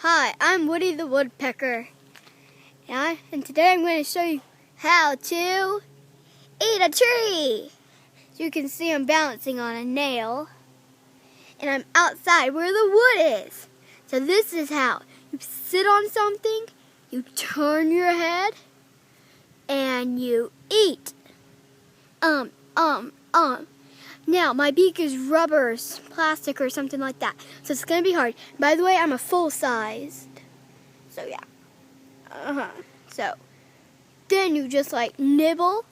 Hi, I'm Woody the woodpecker, and today I'm going to show you how to eat a tree. So you can see I'm balancing on a nail, and I'm outside where the wood is. So this is how you sit on something, you turn your head, and you eat. Now, my beak is rubber, plastic, or something like that, so it's going to be hard. By the way, I'm a full-sized, so yeah. So, then you just, nibble.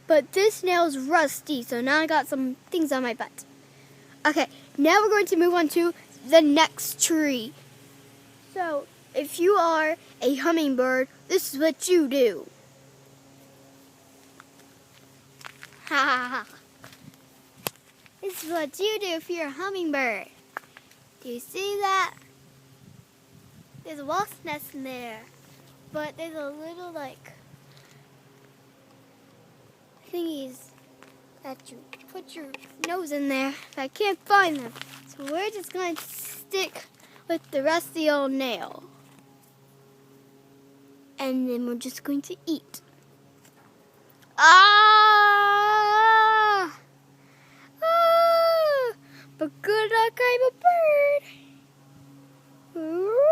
But this nail's rusty, so now I got some things on my butt. Okay, now we're going to move on to the next tree. So, if you are a hummingbird, this is what you do. Ha ha ha. This is what you do if you're a hummingbird. Do you see that? There's a wasp nest in there. But there's a little, thingies that you put your nose in there. I can't find them. So we're just going to stick with the rusty old nail. And then we're just going to eat. But good luck, I'm a bird.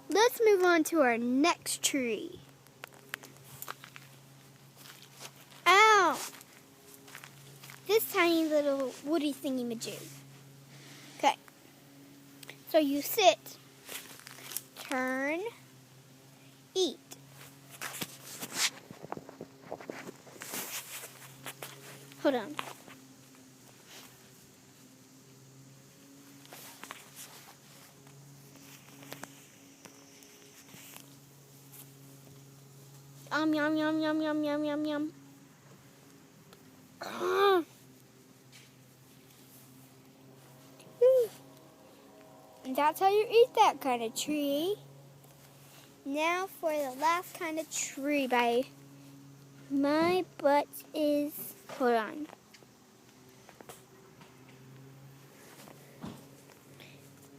Let's move on to our next tree. Ow! This tiny little woody thingy-majig. Okay. So you sit, turn, eat. Hold on. Yum, yum, yum, yum, yum, yum, yum. And that's how you eat that kind of tree. Now for the last kind of tree my butt is, hold on.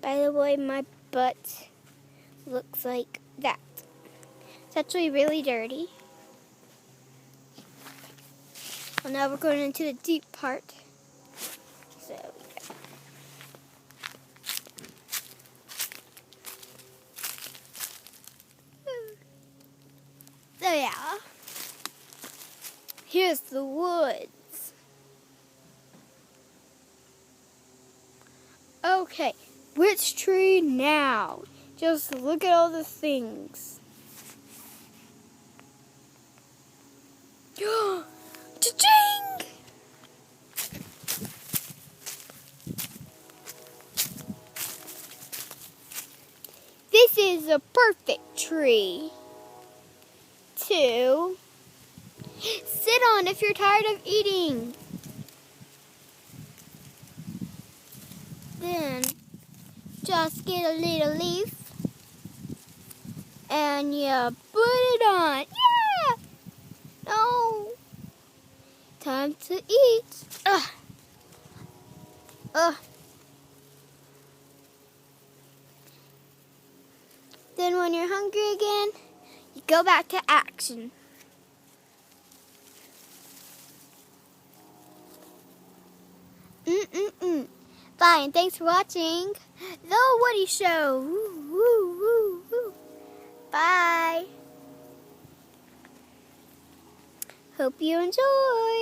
By the way, my butt looks like that. It's actually really dirty. Well, now we're going into the deep part. So yeah. Here's the woods. Okay, which tree now? Just look at all the things. Cha-ching! This is a perfect tree to sit on if you're tired of eating. Then just get a little leaf and you put it on. Yeah! No! Time to eat. Then when you're hungry again, you go back to action. Bye, and thanks for watching The Woody Show. Woo, woo, woo, woo. Bye. Hope you enjoy.